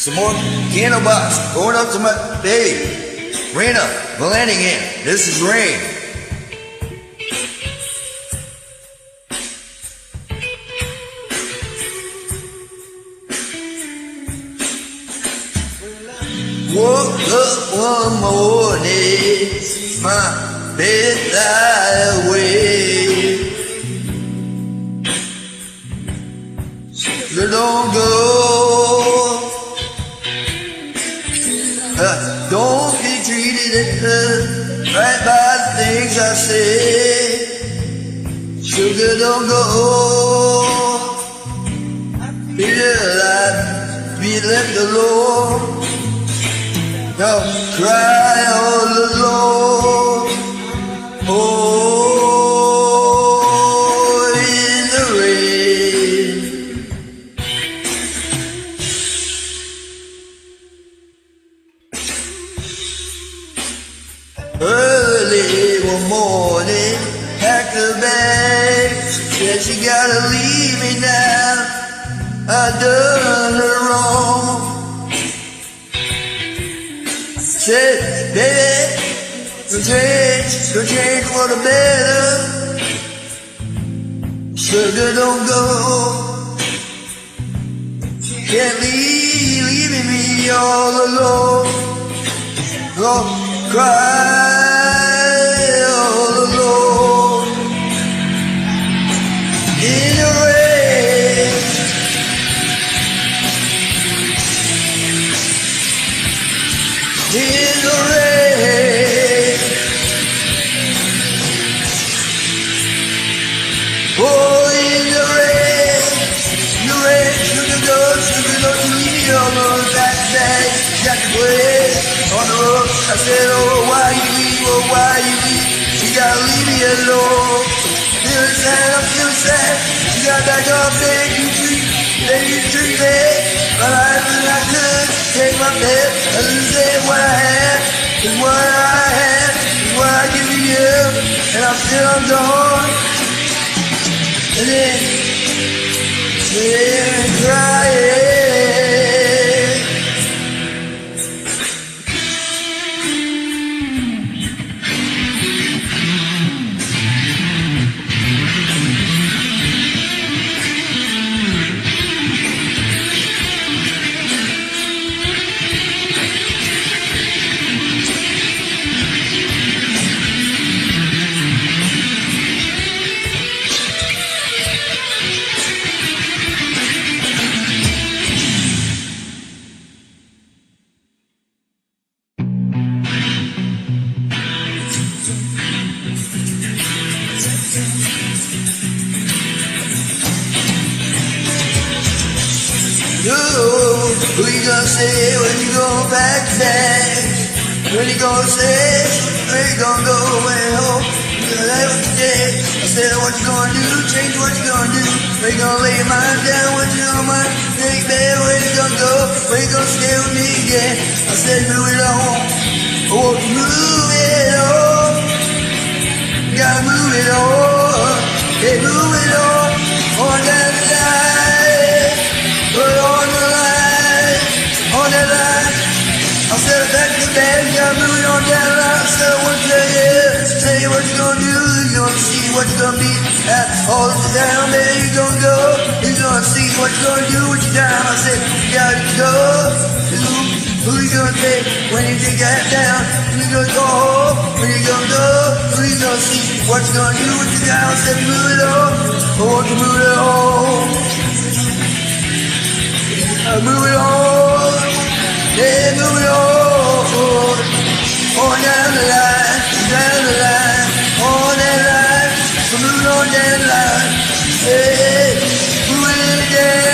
Some more candle box going up to my baby, Rayna Vallandingham. This is Rain. Woke up one morning, my bed lied awake. So don't go. Don't be treated right by the things I say. Sugar, don't go. Be alive, be left alone. Don't cry all alone. Oh, in the rain. Early one morning, packed her bags. Said she gotta leave me now. I done her wrong. Said, baby, go change for the better. Sugar, don't go. Can't leaving me all alone. Go cry all alone in the rain. In the rain. Oh, in the rain. Sugar, go to me on the back. Got to play on the road. I said, oh, why you leave? You gotta leave me alone. Feeling sad, I'm feeling sad. You got back up, baby, treat me. But I really I could take my bed and say what I had is what I had, is what I give to you, and I'm still gone. And then crying. Who you gonna say when you go back there? When you gonna say, where you gonna go when you home? You gonna live today. I said, what you gonna do? Change what you gonna do. Where you gonna lay your mind down? What you on my neck bed? Where you gonna go? Where you gonna stay with me again? I said, move it on. Oh, move it on. You gotta move it on. Hey, move it on. On down the line. Put on the line. On that line. I said, back to bed. You gotta move it on down the line. I said, I want to tell you what you gonna do. You gonna see what you gonna be. All the time, baby, you gonna go. You gonna see what you gonna do with your time. I said, you gotta go. Who you gonna take when you take that down? Who you gonna go home? Where you gonna go? Who you gonna see what you gonna do with your time? I said, move it on. I want to move it on. Move it on. Yeah, move it on. On down the line. Down the line. On that line. So move it on down the line. Hey, move it again.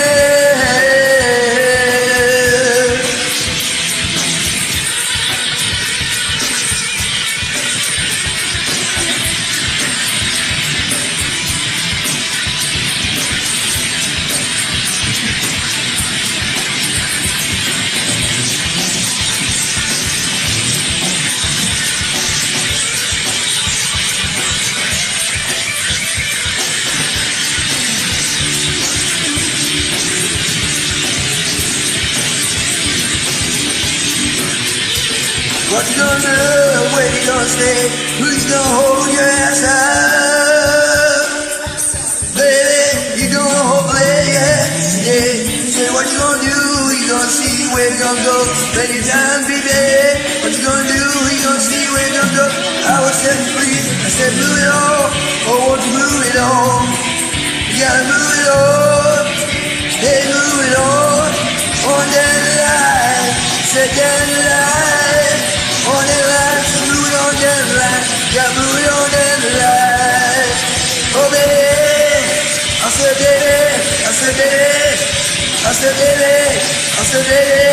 What you gonna do? Where you gonna stay? Who you gonna hold your ass up? Baby, you gonna hold it, yeah. Say what you gonna do? You gonna see where you gonna go? Many times, baby. What you gonna do? You gonna see where you gonna go? I was set free. I said move it on. Oh, won't you move it on? You gotta move it on. Hey, move it on. On down the line. Set down the line. On that line. So move it on down the line. Gotta move it on down the line. Oh, baby. I said, baby. I said, baby. I said, baby. I said, baby.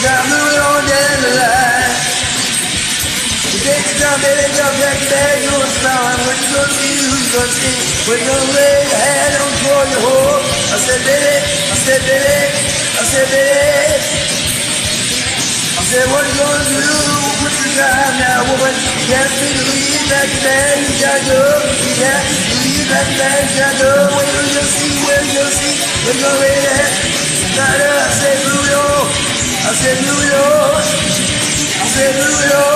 Gotta move it on down the line. You take your time, baby, jump back your bag, you gonna smile, and what you gonna see, who you gonna see, where you gonna lay your hand on for your hole. I said, baby, I said, baby, I said, baby. I said, what you gonna do, what's your time now, woman, you can't see the lead back your bag, you gotta go, you can't lead back your bag, you gotta go, where you gonna see, where you gonna see, where you gonna lay your hand, I said, move it on, I said, move it on, I said, move it on.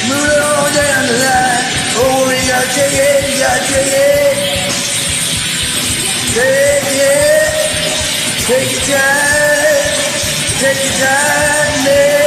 Move it on down the line. Oh, you gotta take it, you gotta take it. Take it. Take your time. Take your time, man.